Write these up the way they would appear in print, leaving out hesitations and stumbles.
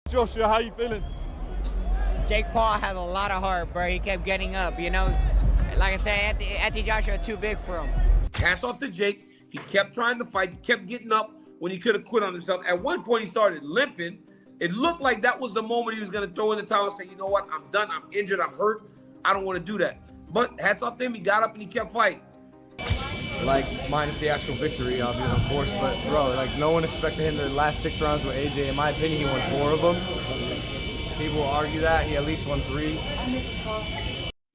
Joshua, how you feeling? Jake Paul had a lot of heart, bro. He kept getting up, you know. Like I said, Anthony Joshua too big for him. Hats off to Jake. He kept trying to fight. He kept getting up when he could have quit on himself. At one point, he started limping. It looked like that was the moment he was going to throw in the towel and say, you know what, I'm done. I'm injured. I'm hurt. I don't want to do that. But hats off to him. He got up and he kept fighting. Like, minus the actual victory, of course. But, bro, like, no one expected him to last 6 rounds with AJ. In my opinion, he won 4 of them. People will argue that. He at least won 3.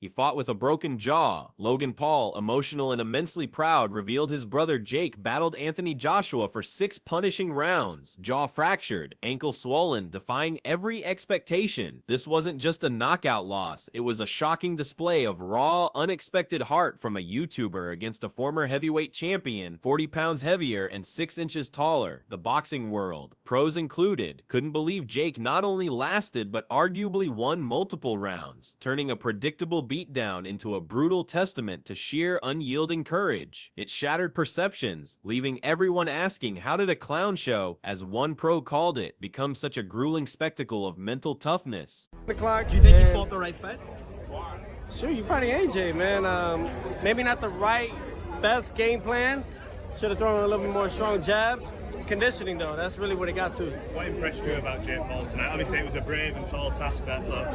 He fought with a broken jaw. Logan Paul, emotional and immensely proud, revealed his brother Jake battled Anthony Joshua for 6 punishing rounds. Jaw fractured, ankle swollen, defying every expectation. This wasn't just a knockout loss. It was a shocking display of raw, unexpected heart from a YouTuber against a former heavyweight champion, 40 pounds heavier and 6 inches taller. The boxing world, pros included, couldn't believe Jake not only lasted but arguably won multiple rounds, turning a predictable beatdown into a brutal testament to sheer unyielding courage. It shattered perceptions, leaving everyone asking how did a clown show, as one pro called it, become such a grueling spectacle of mental toughness. Do you think he fought the right fight? Sure, you're fighting AJ, man. Maybe not the best game plan. Should have thrown a little bit more strong jabs. Conditioning, though, that's really what it got to. What impressed you about Jake Paul tonight? Obviously, it was a brave and tall task, but look,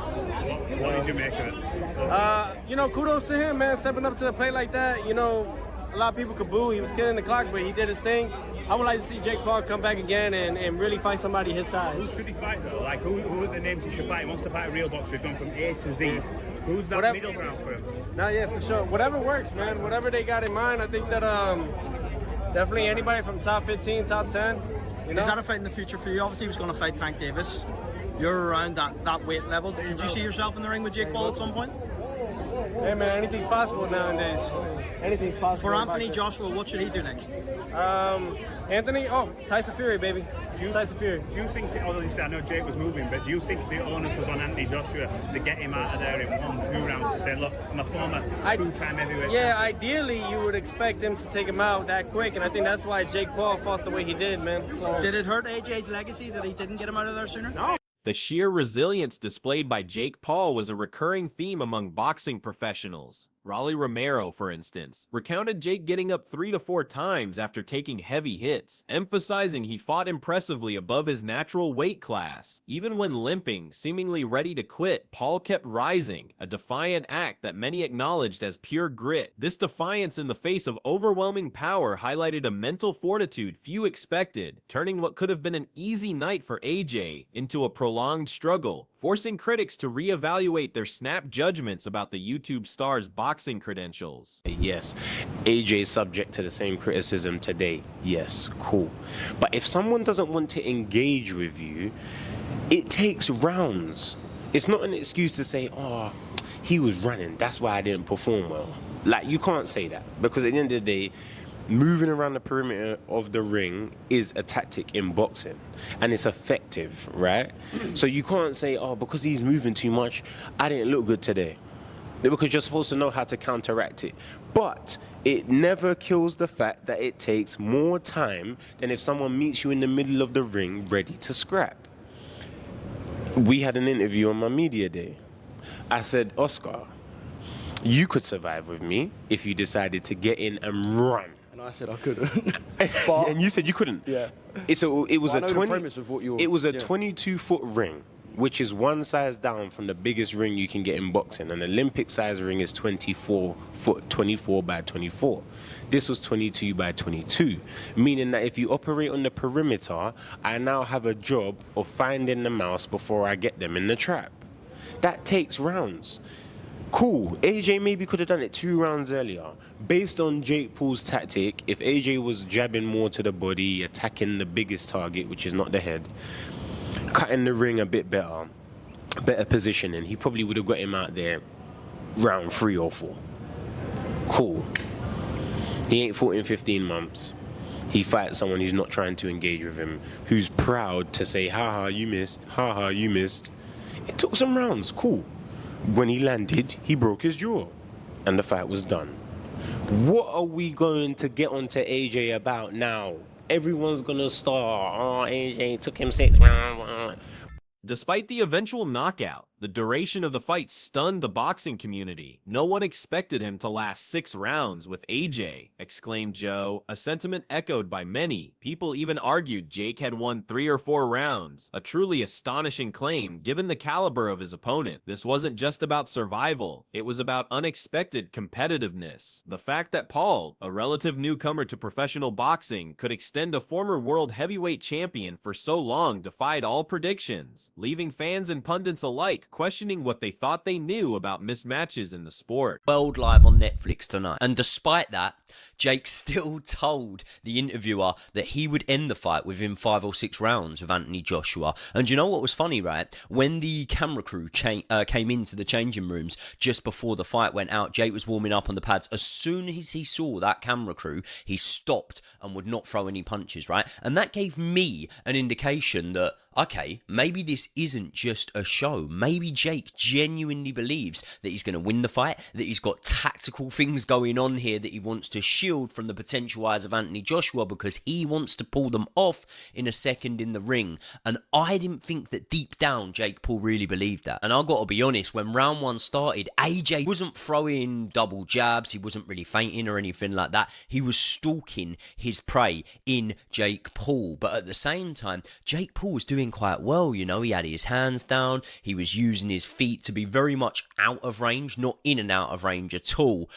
what did you make of it? You know, kudos to him, man, stepping up to the plate like that. You know, a lot of people could boo. He was killing the clock, but he did his thing. I would like to see Jake Paul come back again and really fight somebody his size. Who should he fight, though? Like, who are the names he should fight? He wants to fight a real boxer. He's gone from A to Z. Who's that middle ground for him? Nah, yeah, for sure. Whatever works, man. Whatever they got in mind, I think that definitely anybody from top 15, top 10. You know? Is that a fight in the future for you? Obviously, he was going to fight Tank Davis. You're around that weight level. Did you see yourself in the ring with Jake Paul at some point? Hey, man, anything's possible nowadays. Anything's possible. For Anthony Joshua, what should he do next? Anthony? Oh, Tyson Fury, baby. Tyson Fury. Do you think, although you said I know Jake was moving, but do you think the onus was on Anthony Joshua to get him out of there in 1-2 rounds to say, look, I'm a former 2-time heavyweight? Yeah, ideally you would expect him to take him out that quick, and I think that's why Jake Paul fought the way he did, man. So, did it hurt AJ's legacy that he didn't get him out of there sooner? No. The sheer resilience displayed by Jake Paul was a recurring theme among boxing professionals. Raleigh Romero, for instance, recounted Jake getting up 3 to 4 times after taking heavy hits, emphasizing he fought impressively above his natural weight class. Even when limping, seemingly ready to quit, Paul kept rising, a defiant act that many acknowledged as pure grit. This defiance in the face of overwhelming power highlighted a mental fortitude few expected, turning what could have been an easy night for AJ into a prolonged struggle, forcing critics to reevaluate their snap judgments about the YouTube star's boxing credentials. Yes, AJ is subject to the same criticism today. Yes, cool. But if someone doesn't want to engage with you, it takes rounds. It's not an excuse to say, oh, he was running, that's why I didn't perform well. Like, you can't say that, because at the end of the day, moving around the perimeter of the ring is a tactic in boxing, and it's effective, right? So you can't say, oh, because he's moving too much, I didn't look good today. Because you're supposed to know how to counteract it. But it never kills the fact that it takes more time than if someone meets you in the middle of the ring ready to scrap. We had an interview on my media day. I said, Oscar, you could survive with me if you decided to get in and run. And I said I couldn't. And you said you couldn't. Yeah. It was well, a 22-foot ring, which is one size down from the biggest ring you can get in boxing. An Olympic size ring is 24 foot, 24 by 24. This was 22 by 22, meaning that if you operate on the perimeter, I now have a job of finding the mouse before I get them in the trap. That takes rounds. Cool, AJ maybe could have done it 2 rounds earlier. Based on Jake Paul's tactic, if AJ was jabbing more to the body, attacking the biggest target, which is not the head, cutting the ring a bit better positioning, he probably would have got him out there round 3 or 4. Cool. He ain't fought in 15 months. He fights someone who's not trying to engage with him, who's proud to say, haha, you missed, haha, you missed. It took some rounds, cool. When he landed, he broke his jaw, and the fight was done. What are we going to get onto AJ about now? Everyone's gonna start, oh, AJ took him 6 rounds. Despite the eventual knockout, the duration of the fight stunned the boxing community. No one expected him to last 6 rounds with AJ, exclaimed Joe, a sentiment echoed by many. People even argued Jake had won 3 or 4 rounds, a truly astonishing claim given the caliber of his opponent. This wasn't just about survival, it was about unexpected competitiveness. The fact that Paul, a relative newcomer to professional boxing, could extend a former world heavyweight champion for so long defied all predictions, leaving fans and pundits alike questioning what they thought they knew about mismatches in the sport. World live on Netflix tonight. And despite that, Jake still told the interviewer that he would end the fight within 5 or 6 rounds of Anthony Joshua. And you know what was funny, right? When the camera crew came into the changing rooms just before the fight went out, Jake was warming up on the pads. As soon as he saw that camera crew, he stopped and would not throw any punches, right? And that gave me an indication that, okay, maybe this isn't just a show. Maybe Jake genuinely believes that he's going to win the fight, that he's got tactical things going on here that he wants to shield from the potential eyes of Anthony Joshua because he wants to pull them off in a second in the ring. And I didn't think that deep down Jake Paul really believed that. And I've got to be honest, when round 1 started, AJ wasn't throwing double jabs, he wasn't really feinting or anything like that. He was stalking his prey in Jake Paul. But at the same time, Jake Paul was doing quite well, you know, he had his hands down, he was using his feet to be very much out of range, not in and out of range at all.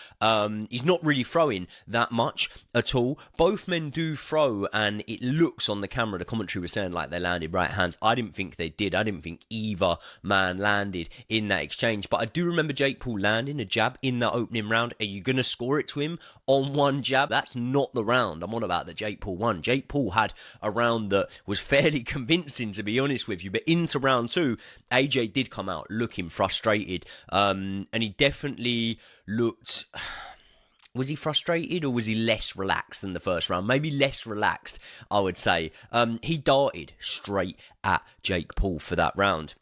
He's not really throwing that much at all. Both men do throw, and it looks on the camera, the commentary was saying like they landed right hands. I didn't think they did. I didn't think either man landed in that exchange, but I do remember Jake Paul landing a jab in that opening round. Are you going to score it to him on one jab? That's not the round I'm on about that Jake Paul won. Jake Paul had a round that was fairly convincing, to be honest with you, but into round 2, AJ did come out looking frustrated, and he definitely looked... Was he frustrated or was he less relaxed than the first round? Maybe less relaxed, I would say. He darted straight at Jake Paul for that round.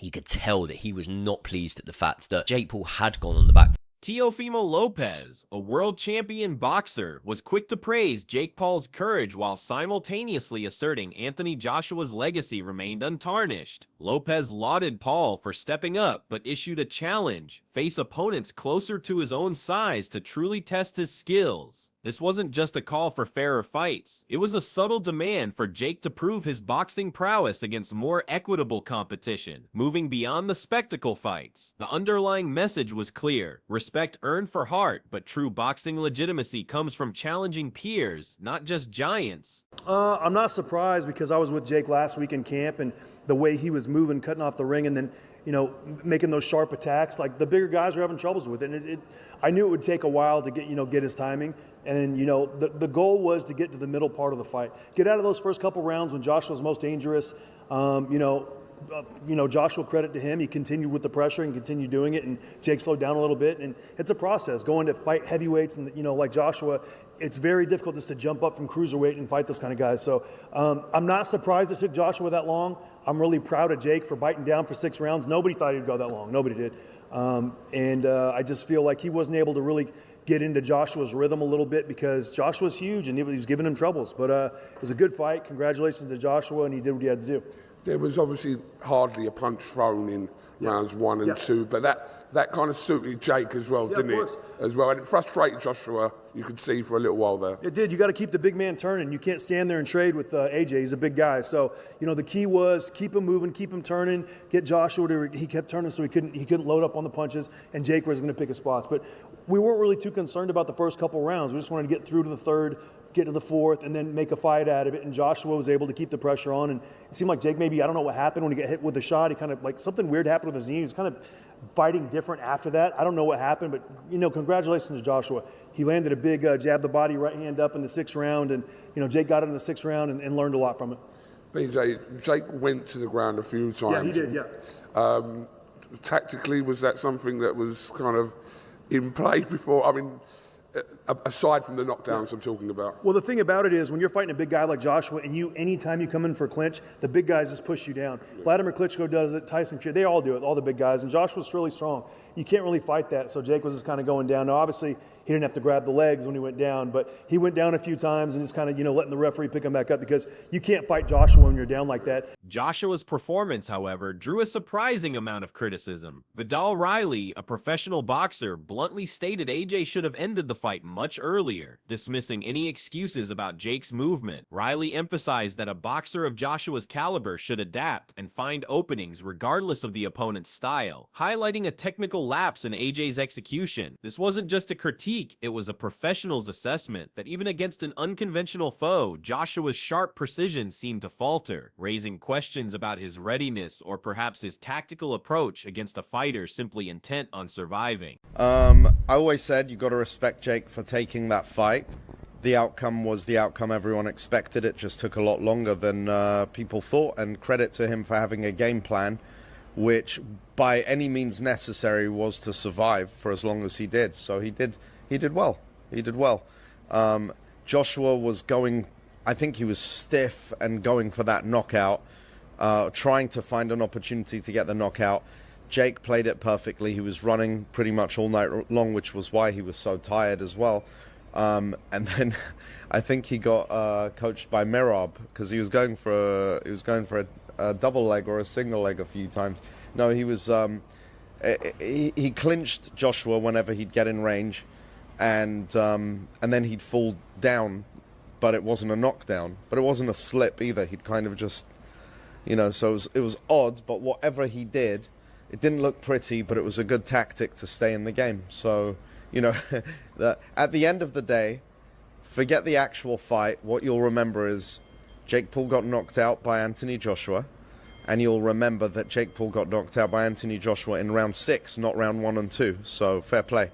You could tell that he was not pleased at the fact that Jake Paul had gone on the back. Teofimo Lopez, a world champion boxer, was quick to praise Jake Paul's courage while simultaneously asserting Anthony Joshua's legacy remained untarnished. Lopez lauded Paul for stepping up but issued a challenge: face opponents closer to his own size to truly test his skills. This wasn't just a call for fairer fights. It was a subtle demand for Jake to prove his boxing prowess against more equitable competition, moving beyond the spectacle fights. The underlying message was clear: respect earned for heart, but true boxing legitimacy comes from challenging peers, not just giants. I'm not surprised because I was with Jake last week in camp, and the way he was moving, cutting off the ring, and then, you know, making those sharp attacks. Like, the bigger guys were having troubles with it. And I knew it would take a while to get his timing. And, you know, the goal was to get to the middle part of the fight. Get out of those first couple rounds when Joshua was most dangerous. Joshua, credit to him. He continued with the pressure and continued doing it, and Jake slowed down a little bit. And it's a process. Going to fight heavyweights and, you know, like Joshua, it's very difficult just to jump up from cruiserweight and fight those kind of guys. So I'm not surprised it took Joshua that long. I'm really proud of Jake for biting down for 6 rounds. Nobody thought he'd go that long. Nobody did. I just feel like he wasn't able to really get into Joshua's rhythm a little bit because Joshua's huge and he was giving him troubles. But it was a good fight. Congratulations to Joshua, and he did what he had to do. There was obviously hardly a punch thrown in rounds 1 and 2, but that kind of suited Jake as well, didn't it? As well, and it frustrated Joshua, you could see, for a little while there. It did. You got to keep the big man turning. You can't stand there and trade with AJ. He's a big guy. So, you know, the key was keep him moving, keep him turning, get Joshua to, he kept turning so he couldn't load up on the punches, and Jake was going to pick his spots. But we weren't really too concerned about the first couple rounds. We just wanted to get through to the third, get to the fourth, and then make a fight out of it. And Joshua was able to keep the pressure on. And it seemed like Jake, maybe, I don't know what happened when he got hit with the shot. He kind of, like, something weird happened with his knee. He was kind of fighting different after that. I don't know what happened, but, you know, congratulations to Joshua. He landed a big jab the body, right hand up in the 6th round. And, you know, Jake got it in the 6th round and learned a lot from it. BJ, Jake went to the ground a few times. Yeah, he did, yeah. Tactically, was that something that was kind of in play before? I mean, aside from the knockdowns I'm talking about. Well, the thing about it is when you're fighting a big guy like Joshua, and anytime you come in for a clinch, the big guys just push you down. Yeah. Vladimir Klitschko does it, Tyson Fury, they all do it, all the big guys, and Joshua's really strong. You can't really fight that, so Jake was just kind of going down. Now, obviously, he didn't have to grab the legs when he went down. But he went down a few times and just kind of, letting the referee pick him back up because you can't fight Joshua when you're down like that. Joshua's performance, however, drew a surprising amount of criticism. Vidal Riley, a professional boxer, bluntly stated AJ should have ended the fight much earlier, dismissing any excuses about Jake's movement. Riley emphasized that a boxer of Joshua's caliber should adapt and find openings regardless of the opponent's style, highlighting a technical lapse in AJ's execution. This wasn't just a critique, it was a professional's assessment that even against an unconventional foe, Joshua's sharp precision seemed to falter, raising questions about his readiness or perhaps his tactical approach against a fighter simply intent on surviving. I always said you got to respect Jake for taking that fight. The outcome was the outcome everyone expected. It just took a lot longer than people thought, and credit to him for having a game plan, which by any means necessary was to survive for as long as he did. So he did well. He did well. Joshua was going, I think he was stiff and going for that knockout, trying to find an opportunity to get the knockout. Jake played it perfectly. He was running pretty much all night long, which was why he was so tired as well. And then I think he got coached by Merab because he was going for a double leg or a single leg a few times. No, he was he clinched Joshua whenever he'd get in range, and then he'd fall down, but it wasn't a knockdown, but it wasn't a slip either. He'd kind of just, so it was odd. But whatever he did, it didn't look pretty, but it was a good tactic to stay in the game. So. At the end of the day, forget the actual fight. What you'll remember is Jake Paul got knocked out by Anthony Joshua, and you'll remember that Jake Paul got knocked out by Anthony Joshua in round 6, not round 1 and 2. So fair play.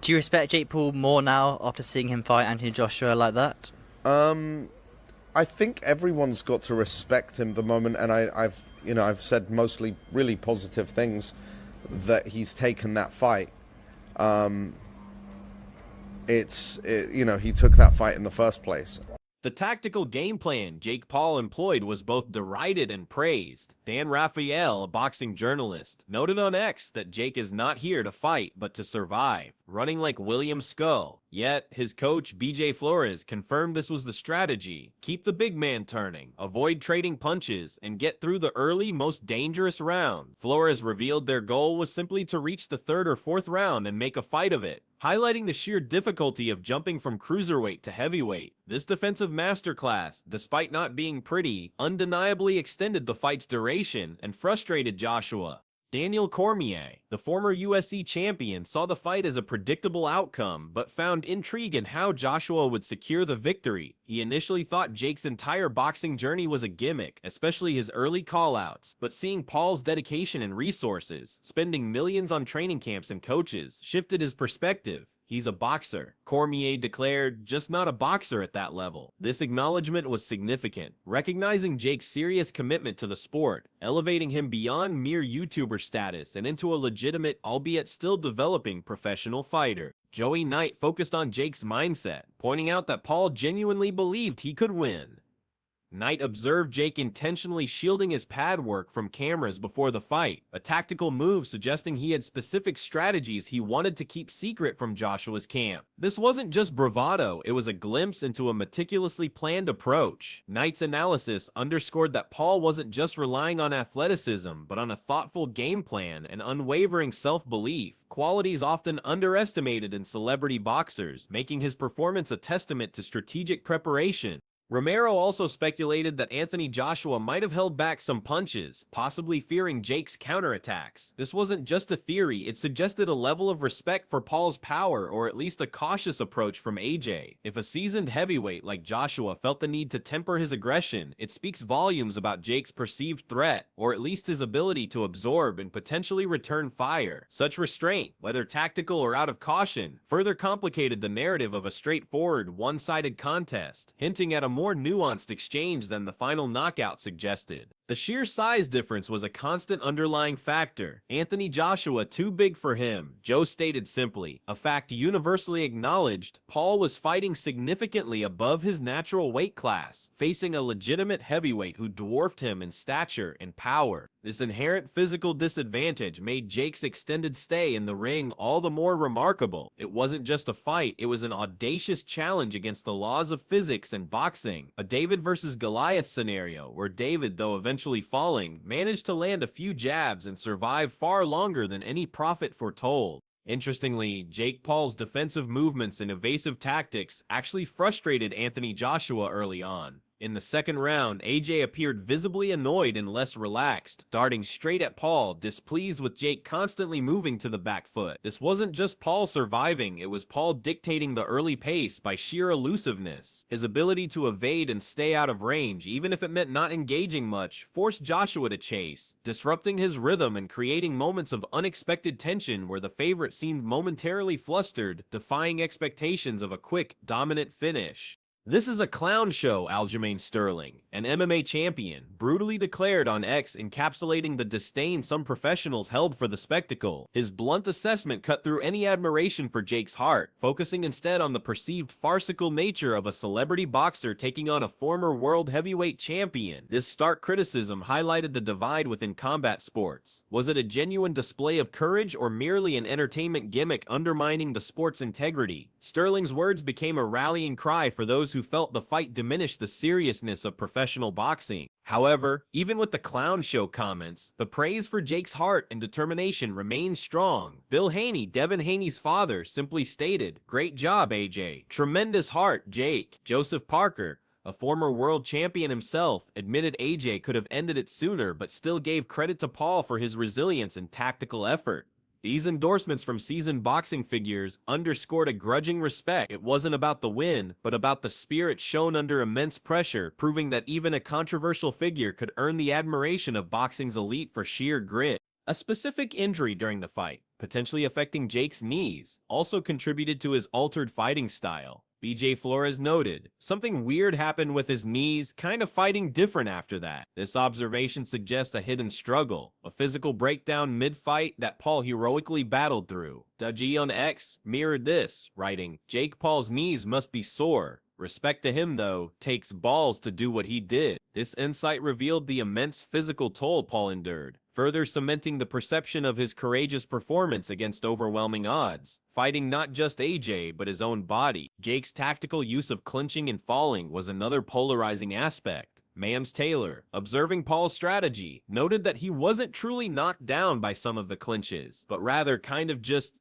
Do you respect Jake Paul more now after seeing him fight Anthony Joshua like that? I think everyone's got to respect him the moment, and I've said mostly really positive things that he's taken that fight. He took that fight in the first place. The tactical game plan Jake Paul employed was both derided and praised. Dan Raphael, a boxing journalist, noted on X that Jake is not here to fight but to survive, running like William Skull. Yet, his coach BJ Flores confirmed this was the strategy. Keep the big man turning, avoid trading punches, and get through the early, most dangerous round. Flores revealed their goal was simply to reach the 3rd or 4th round and make a fight of it, highlighting the sheer difficulty of jumping from cruiserweight to heavyweight. This defensive masterclass, despite not being pretty, undeniably extended the fight's duration and frustrated Joshua. Daniel Cormier, the former UFC champion, saw the fight as a predictable outcome, but found intrigue in how Joshua would secure the victory. He initially thought Jake's entire boxing journey was a gimmick, especially his early call-outs, but seeing Paul's dedication and resources, spending millions on training camps and coaches, shifted his perspective. He's a boxer. Cormier declared, just not a boxer at that level. This acknowledgement was significant, recognizing Jake's serious commitment to the sport, elevating him beyond mere YouTuber status and into a legitimate, albeit still developing, professional fighter. Joey Knight focused on Jake's mindset, pointing out that Paul genuinely believed he could win. Knight observed Jake intentionally shielding his pad work from cameras before the fight, a tactical move suggesting he had specific strategies he wanted to keep secret from Joshua's camp. This wasn't just bravado, it was a glimpse into a meticulously planned approach. Knight's analysis underscored that Paul wasn't just relying on athleticism, but on a thoughtful game plan and unwavering self-belief, qualities often underestimated in celebrity boxers, making his performance a testament to strategic preparation. Romero also speculated that Anthony Joshua might have held back some punches, possibly fearing Jake's counterattacks. This wasn't just a theory, it suggested a level of respect for Paul's power, or at least a cautious approach from AJ. If a seasoned heavyweight like Joshua felt the need to temper his aggression, it speaks volumes about Jake's perceived threat, or at least his ability to absorb and potentially return fire. Such restraint, whether tactical or out of caution, further complicated the narrative of a straightforward, one-sided contest, hinting at a more nuanced exchange than the final knockout suggested. The sheer size difference was a constant underlying factor. Anthony Joshua too big for him. Joe stated simply, a fact universally acknowledged, Paul was fighting significantly above his natural weight class, facing a legitimate heavyweight who dwarfed him in stature and power. This inherent physical disadvantage made Jake's extended stay in the ring all the more remarkable. It wasn't just a fight, it was an audacious challenge against the laws of physics and boxing. A David versus Goliath scenario, where David, though eventually falling, managed to land a few jabs and survive far longer than any prophet foretold. Interestingly, Jake Paul's defensive movements and evasive tactics actually frustrated Anthony Joshua early on. In the second round, AJ appeared visibly annoyed and less relaxed, darting straight at Paul, displeased with Jake constantly moving to the back foot. This wasn't just Paul surviving, it was Paul dictating the early pace by sheer elusiveness. His ability to evade and stay out of range, even if it meant not engaging much, forced Joshua to chase, disrupting his rhythm and creating moments of unexpected tension where the favorite seemed momentarily flustered, defying expectations of a quick, dominant finish. This is a clown show, Aljamain Sterling, an MMA champion, brutally declared on X, encapsulating the disdain some professionals held for the spectacle. His blunt assessment cut through any admiration for Jake's heart, focusing instead on the perceived farcical nature of a celebrity boxer taking on a former world heavyweight champion. This stark criticism highlighted the divide within combat sports. Was it a genuine display of courage or merely an entertainment gimmick undermining the sport's integrity? Sterling's words became a rallying cry for those who felt the fight diminished the seriousness of professional boxing. However, even with the clown show comments, the praise for Jake's heart and determination remained strong. Bill Haney, Devin Haney's father, simply stated, "Great job, AJ. Tremendous heart, Jake." Joseph Parker, a former world champion himself, admitted AJ could have ended it sooner, but still gave credit to Paul for his resilience and tactical effort. These endorsements from seasoned boxing figures underscored a grudging respect. It wasn't about the win, but about the spirit shown under immense pressure, proving that even a controversial figure could earn the admiration of boxing's elite for sheer grit. A specific injury during the fight, potentially affecting Jake's knees, also contributed to his altered fighting style. BJ Flores noted, something weird happened with his knees, kind of fighting different after that. This observation suggests a hidden struggle, a physical breakdown mid-fight that Paul heroically battled through. Dudgy on X mirrored this, writing, Jake Paul's knees must be sore. Respect to him, though, takes balls to do what he did. This insight revealed the immense physical toll Paul endured, further cementing the perception of his courageous performance against overwhelming odds, fighting not just AJ, but his own body. Jake's tactical use of clinching and falling was another polarizing aspect. Mams Taylor, observing Paul's strategy, noted that he wasn't truly knocked down by some of the clinches, but rather kind of just,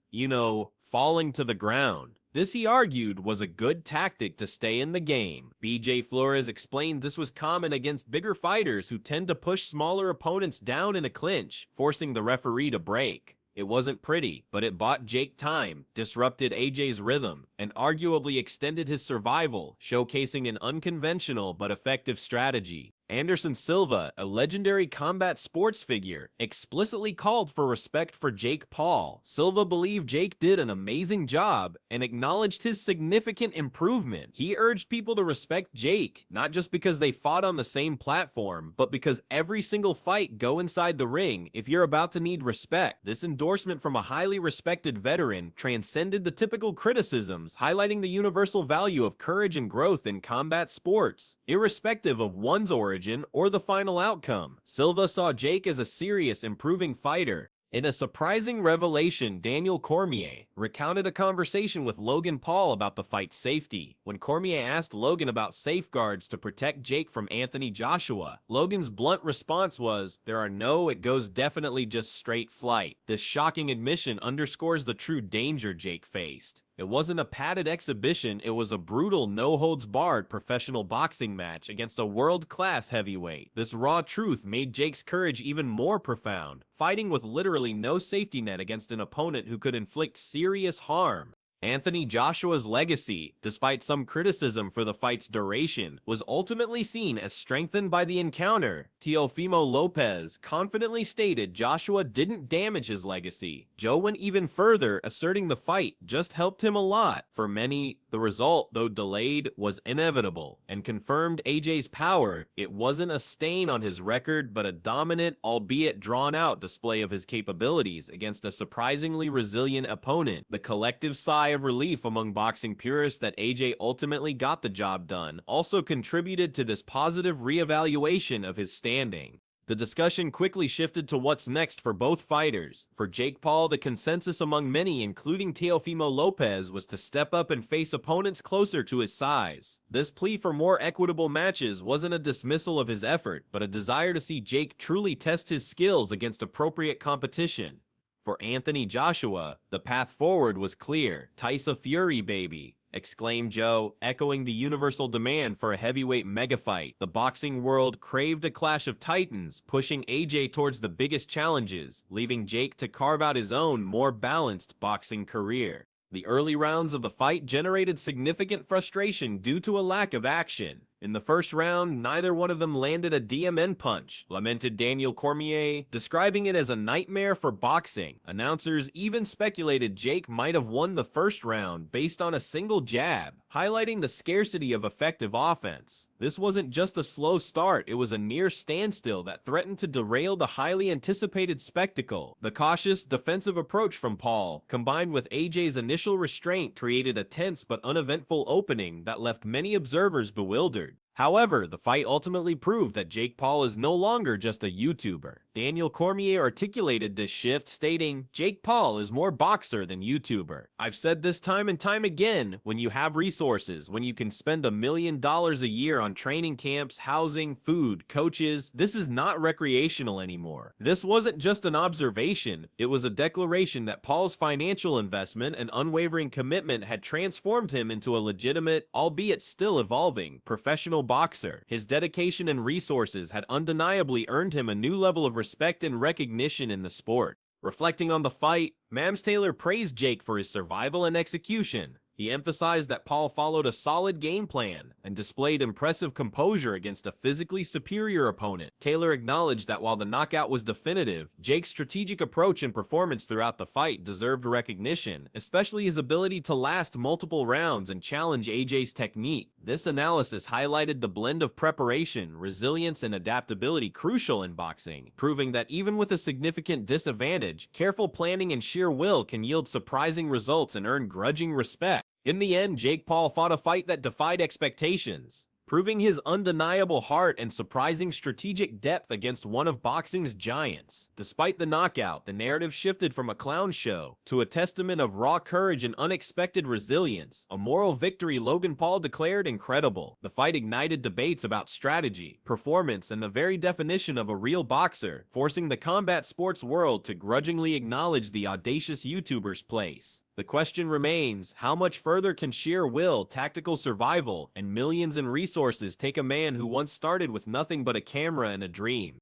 falling to the ground. This, he argued, was a good tactic to stay in the game. BJ Flores explained this was common against bigger fighters who tend to push smaller opponents down in a clinch, forcing the referee to break. It wasn't pretty, but it bought Jake time, disrupted AJ's rhythm, and arguably extended his survival, showcasing an unconventional but effective strategy. Anderson Silva, a legendary combat sports figure, explicitly called for respect for Jake Paul. Silva believed Jake did an amazing job and acknowledged his significant improvement. He urged people to respect Jake, not just because they fought on the same platform, but because every single fight go inside the ring if you're about to need respect. This endorsement from a highly respected veteran transcended the typical criticisms, highlighting the universal value of courage and growth in combat sports, irrespective of one's origin or the final outcome. Silva saw Jake as a serious, improving fighter. In a surprising revelation, Daniel Cormier recounted a conversation with Logan Paul about the fight's safety. When Cormier asked Logan about safeguards to protect Jake from Anthony Joshua, Logan's blunt response was, "There are no, it goes definitely just straight flight." This shocking admission underscores the true danger Jake faced. It wasn't a padded exhibition, it was a brutal, no-holds-barred professional boxing match against a world-class heavyweight. This raw truth made Jake's courage even more profound, fighting with literally no safety net against an opponent who could inflict serious harm. Anthony Joshua's legacy, despite some criticism for the fight's duration, was ultimately seen as strengthened by the encounter. Teofimo Lopez confidently stated Joshua didn't damage his legacy. Joe went even further, asserting the fight just helped him a lot. For many, The result, though delayed, was inevitable and confirmed AJ's power. It wasn't a stain on his record, but a dominant, albeit drawn-out display of his capabilities against a surprisingly resilient opponent. The collective sigh of relief among boxing purists that AJ ultimately got the job done also contributed to this positive reevaluation of his standing. The discussion quickly shifted to what's next for both fighters. For Jake Paul, the consensus among many, including Teofimo Lopez, was to step up and face opponents closer to his size. This plea for more equitable matches wasn't a dismissal of his effort, but a desire to see Jake truly test his skills against appropriate competition. For Anthony Joshua, the path forward was clear. Tyson Fury, baby, exclaimed Joe, echoing the universal demand for a heavyweight megafight. The boxing world craved a clash of titans, pushing AJ towards the biggest challenges, leaving Jake to carve out his own, more balanced boxing career. The early rounds of the fight generated significant frustration due to a lack of action. In the first round, neither one of them landed a DMN punch, lamented Daniel Cormier, describing it as a nightmare for boxing. Announcers even speculated Jake might have won the first round based on a single jab, highlighting the scarcity of effective offense. This wasn't just a slow start, it was a near standstill that threatened to derail the highly anticipated spectacle. The cautious, defensive approach from Paul, combined with AJ's initial restraint, created a tense but uneventful opening that left many observers bewildered. However, the fight ultimately proved that Jake Paul is no longer just a YouTuber. Daniel Cormier articulated this shift, stating, "Jake Paul is more boxer than YouTuber. I've said this time and time again, when you have resources, when you can spend $1 million a year on training camps, housing, food, coaches, this is not recreational anymore." This wasn't just an observation, it was a declaration that Paul's financial investment and unwavering commitment had transformed him into a legitimate, albeit still evolving, professional boxer. His dedication and resources had undeniably earned him a new level of respect and recognition in the sport. Reflecting on the fight, Mams Taylor praised Jake for his survival and execution. He emphasized that Paul followed a solid game plan and displayed impressive composure against a physically superior opponent. Taylor acknowledged that while the knockout was definitive, Jake's strategic approach and performance throughout the fight deserved recognition, especially his ability to last multiple rounds and challenge AJ's technique. This analysis highlighted the blend of preparation, resilience, and adaptability crucial in boxing, proving that even with a significant disadvantage, careful planning and sheer will can yield surprising results and earn grudging respect. In the end, Jake Paul fought a fight that defied expectations, proving his undeniable heart and surprising strategic depth against one of boxing's giants. Despite the knockout, the narrative shifted from a clown show to a testament of raw courage and unexpected resilience, a moral victory Logan Paul declared incredible. The fight ignited debates about strategy, performance, and the very definition of a real boxer, forcing the combat sports world to grudgingly acknowledge the audacious YouTuber's place. The question remains, how much further can sheer will, tactical survival, and millions in resources take a man who once started with nothing but a camera and a dream?